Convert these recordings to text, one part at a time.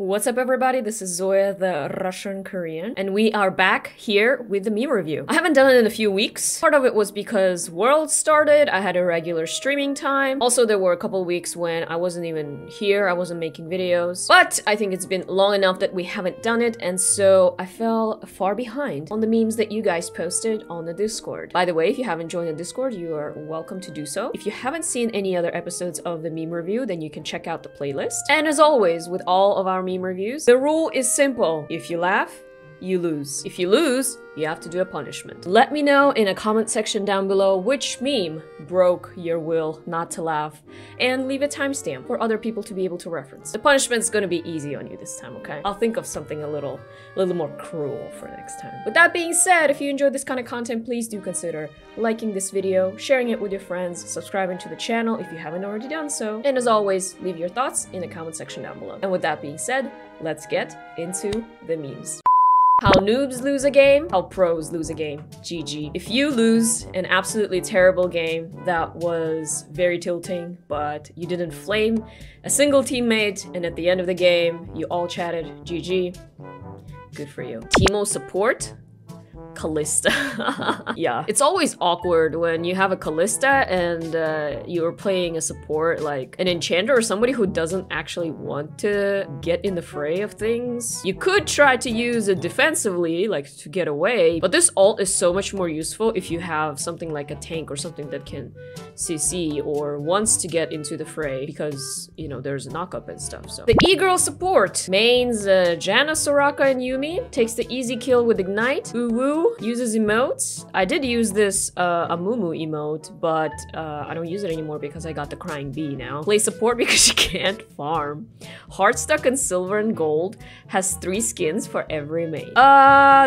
What's up everybody, this is Zoya, the Russian Korean, and we are back here with the meme review. I haven't done it in a few weeks. Part of it was because World started, I had a regular streaming time. Also, there were a couple weeks when I wasn't even here, I wasn't making videos. But I think it's been long enough that we haven't done it, and so I fell far behind on the memes that you guys posted on the Discord. By the way, if you haven't joined the Discord, you are welcome to do so. If you haven't seen any other episodes of the meme review, then you can check out the playlist. And as always, with all of our meme reviews, the rule is simple. If you laugh, you lose. If you lose, you have to do a punishment. Let me know in a comment section down below which meme broke your will not to laugh, and leave a timestamp for other people to be able to reference. The punishment's gonna be easy on you this time, okay? I'll think of something a little more cruel for next time. With that being said, if you enjoyed this kind of content, please do consider liking this video, sharing it with your friends, subscribing to the channel if you haven't already done so, and as always, leave your thoughts in the comment section down below. And with that being said, let's get into the memes. How noobs lose a game, how pros lose a game. GG. If you lose an absolutely terrible game that was very tilting, but you didn't flame a single teammate, and at the end of the game, you all chatted GG, good for you. Teemo support? Kalista. Yeah. It's always awkward when you have a Kalista and you're playing a support like an enchanter or somebody who doesn't actually want to get in the fray of things. You could try to use it defensively, like to get away, but this ult is so much more useful if you have something like a tank or something that can CC or wants to get into the fray because, you know, there's a knockup and stuff. So the E-girl support mains Janna, Soraka, and Yuumi, takes the easy kill with Ignite. Woo-woo. Uses emotes. I did use this Amumu emote, but I don't use it anymore because I got the Crying Bee now. Play support because you can't farm. Heartstuck in silver and gold, has 3 skins for every main.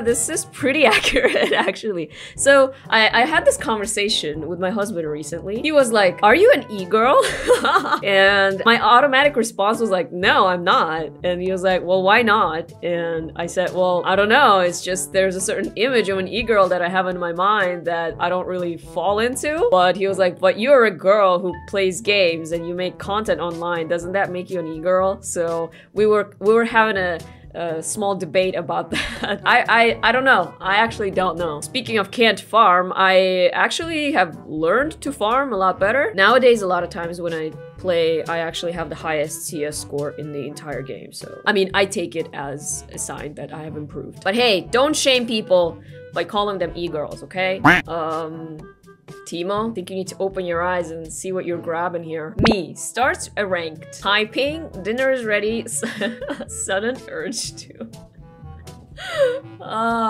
This is pretty accurate actually. So I had this conversation with my husband recently. He was like, "Are you an E-girl?" And my automatic response was like, "No, I'm not." And he was like, "Well, why not?" And I said, "Well, I don't know. It's just there's a certain image of an E-girl that I have in my mind that I don't really fall into." But he was like, "But you're a girl who plays games and you make content online. Doesn't that make you an E-girl?" So we were having a small debate about that. I don't know. I actually don't know. Speaking of can't farm, I actually have learned to farm a lot better. Nowadays, a lot of times when I play, I actually have the highest CS score in the entire game. So, I mean, I take it as a sign that I have improved. But hey, don't shame people by calling them E-girls, okay? Teemo, I think you need to open your eyes and see what you're grabbing here. Me, starts a ranked. Typing, dinner is ready, sudden urge to.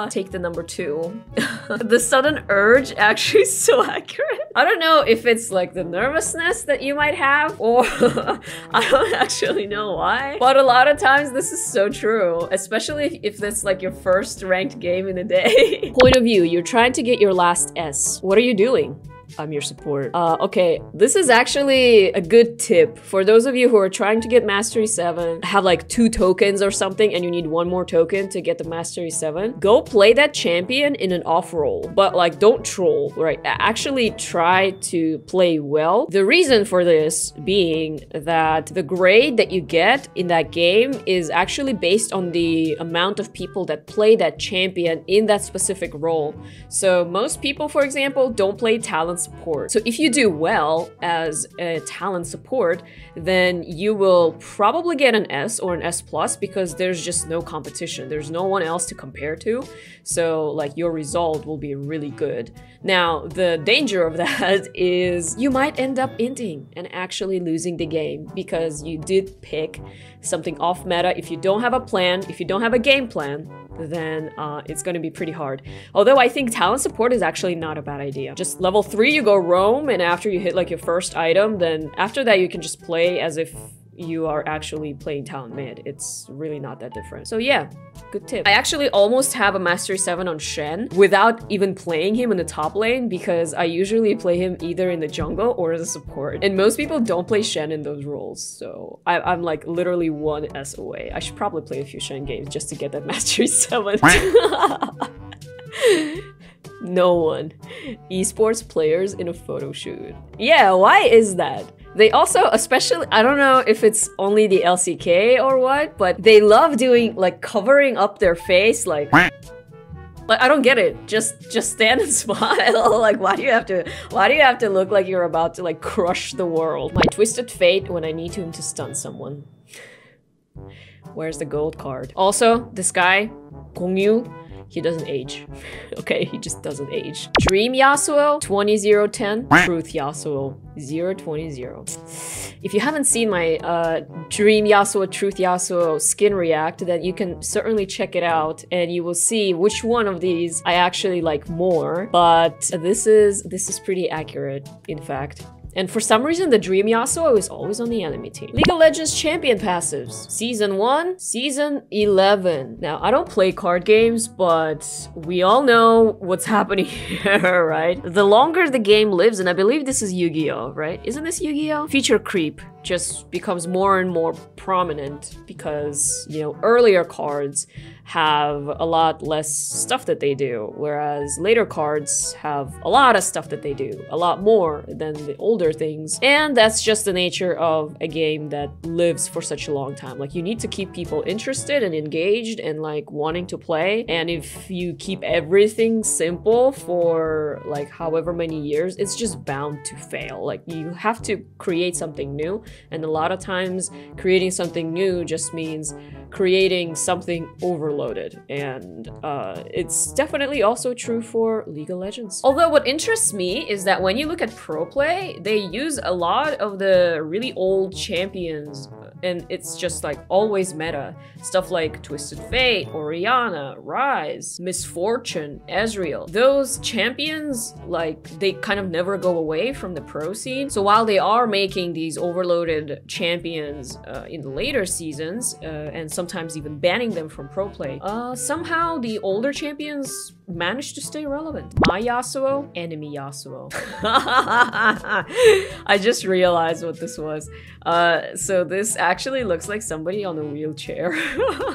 Take the number 2. The sudden urge actually is so accurate. I don't know if it's like the nervousness that you might have, or I don't actually know why. But a lot of times this is so true, especially if it's like your first ranked game in a day. Point of view, you're trying to get your last S. What are you doing? I'm your support. Okay, this is actually a good tip for those of you who are trying to get Mastery 7, have like 2 tokens or something, and you need 1 more token to get the Mastery 7. Go play that champion in an off role, but like don't troll, right? Actually try to play well. The reason for this being that the grade that you get in that game is actually based on the amount of people that play that champion in that specific role. So most people, for example, don't play talent support. So if you do well as a talent support, then you will probably get an S or an S plus because there's just no competition. There's no one else to compare to. So like your result will be really good. Now, the danger of that is you might end up inting and actually losing the game because you did pick something off meta. If you don't have a plan, if you don't have a game plan, then it's going to be pretty hard. Although I think talent support is actually not a bad idea. Just level 3 you go roam, and after you hit like your first item, then after that you can just play as if you are actually playing talent mid. It's really not that different. So yeah, good tip. I actually almost have a Mastery 7 on Shen without even playing him in the top lane because I usually play him either in the jungle or as a support. And most people don't play Shen in those roles. So I'm like literally 1 S away. I should probably play a few Shen games just to get that Mastery 7. No one. Esports players in a photo shoot. Yeah, why is that? They also, especially, I don't know if it's only the LCK or what, but they love doing, like, covering up their face, like, I don't get it. Just stand and smile. Like, why do you have to look like you're about to, like, crush the world? My Twisted Fate when I need him to stun someone. Where's the gold card? Also, this guy, Gongyu, he doesn't age. Okay, he just doesn't age. Dream Yasuo, 20010. Truth Yasuo, 020. If you haven't seen my Dream Yasuo, Truth Yasuo skin react, then you can certainly check it out and you will see which one of these I actually like more. But this is pretty accurate, in fact. And for some reason, the Dream Yasuo is always on the enemy team. League of Legends Champion passives. Season 1, Season 11. Now, I don't play card games, but we all know what's happening here, right? The longer the game lives, and I believe this is Yu-Gi-Oh, right? Isn't this Yu-Gi-Oh? Feature creep just becomes more and more prominent because, you know, earlier cards have a lot less stuff that they do, whereas later cards have a lot of stuff that they do, a lot more than the older things. And that's just the nature of a game that lives for such a long time. Like, you need to keep people interested and engaged and like wanting to play. And if you keep everything simple for like however many years, it's just bound to fail. Like, you have to create something new. And a lot of times creating something new just means creating something overloaded. And it's definitely also true for League of Legends. Although what interests me is that when you look at pro play, they use a lot of the really old champions and it's just like always meta. Stuff like Twisted Fate, Orianna, Ryze, Miss Fortune, Ezreal. Those champions, like, they kind of never go away from the pro scene. So while they are making these overloaded champions in the later seasons, and sometimes even banning them from pro play, somehow the older champions managed to stay relevant. My Yasuo, enemy Yasuo. I just realized what this was. So this actually looks like somebody on a wheelchair,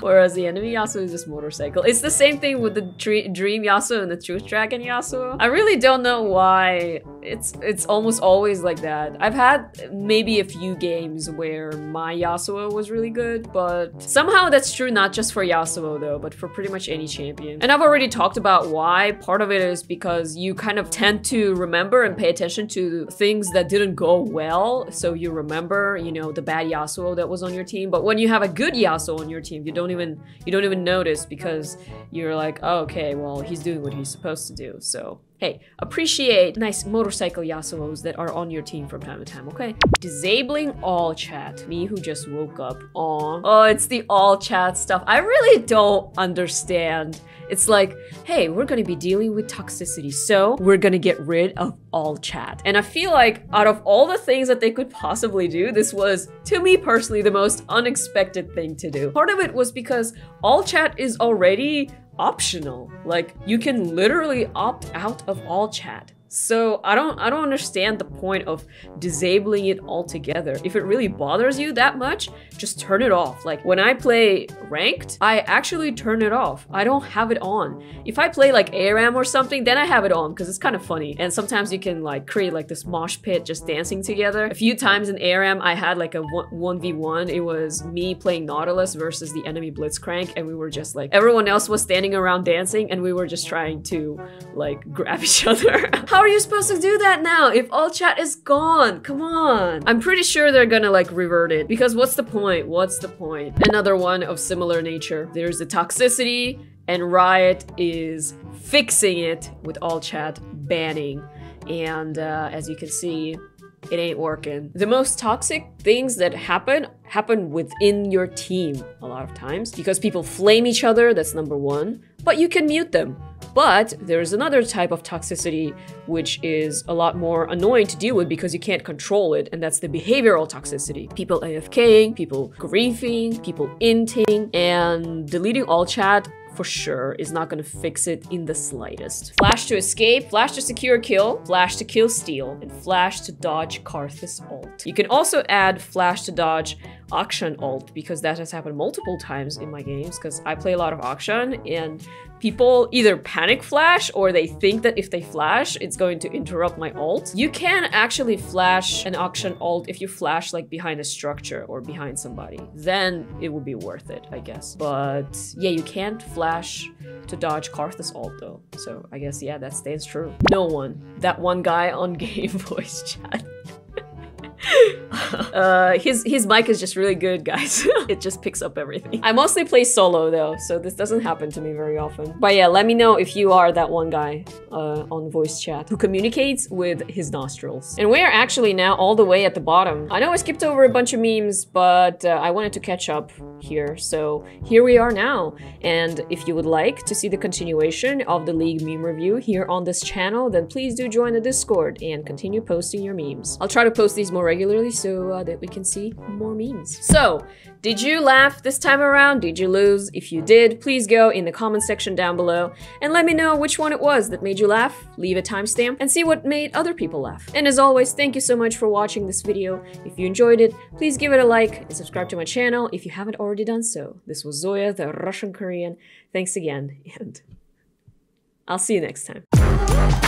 whereas the enemy Yasuo is this motorcycle. It's the same thing with the Dream Yasuo and the Truth Dragon Yasuo. I really don't know why it's almost always like that. I've had maybe a few games where my Yasuo was really good, but somehow that's true not just for Yasuo though, but for pretty much any champion. And I've already talked about why. Part of it is because you kind of tend to remember and pay attention to things that didn't go well, so you remember, you know, the bad Yasuo that was on your team. But when you have a good Yasuo on your team, you don't even notice because you're like, oh, okay, well, he's doing what he's supposed to do. So hey, appreciate nice motorcycle Yasuos that are on your team from time to time, okay? Disabling all chat. Me who just woke up. Aw. Oh, it's the all chat stuff. I really don't understand. It's like, hey, we're gonna be dealing with toxicity, so we're gonna get rid of all chat. And I feel like out of all the things that they could possibly do, this was, to me personally, the most unexpected thing to do. Part of it was because all chat is already optional. Like, you can literally opt out of all chat. So I don't understand the point of disabling it altogether. If it really bothers you that much, just turn it off. Like, when I play ranked, I actually turn it off. I don't have it on. If I play like ARAM or something, then I have it on because it's kind of funny. And sometimes you can like create like this mosh pit just dancing together. A few times in ARAM, I had like a 1v1. It was me playing Nautilus versus the enemy Blitzcrank, and we were just like, everyone else was standing around dancing and we were just trying to like grab each other. How are you supposed to do that now if all chat is gone? Come on. I'm pretty sure they're gonna like revert it because what's the point? What's the point? Another one of similar nature. There's the toxicity and Riot is fixing it with all chat banning. And as you can see, it ain't working. The most toxic things that happen within your team a lot of times because people flame each other, that's number one, but you can mute them. But there's another type of toxicity which is a lot more annoying to deal with because you can't control it, and that's the behavioral toxicity. People AFKing, people griefing, people inting, and deleting all chat for sure is not gonna fix it in the slightest. Flash to escape, flash to secure kill, flash to kill steal, and flash to dodge Karthus ult. You can also add flash to dodge Akshan ult, because that has happened multiple times in my games, because I play a lot of Akshan, and people either panic flash or they think that if they flash, it's going to interrupt my ult. You can actually flash an Akshan ult if you flash like behind a structure or behind somebody. Then it would be worth it, I guess. But yeah, you can't flash to dodge Karthus ult though. So I guess, yeah, that stays true. No one. That one guy on game voice chat. His mic is just really good, guys. It just picks up everything. I mostly play solo though, so this doesn't happen to me very often. But yeah, let me know if you are that one guy on voice chat who communicates with his nostrils. And we are actually now all the way at the bottom. I know I skipped over a bunch of memes, but I wanted to catch up here. So here we are now. And if you would like to see the continuation of the League meme review here on this channel, then please do join the Discord and continue posting your memes. I'll try to post these more regularly so that we can see more memes. So, did you laugh this time around? Did you lose? If you did, please go in the comment section down below and let me know which one it was that made you laugh, leave a timestamp, and see what made other people laugh. And as always, thank you so much for watching this video. If you enjoyed it, please give it a like and subscribe to my channel if you haven't already done so. This was Zoya, the Russian Korean. Thanks again, and I'll see you next time.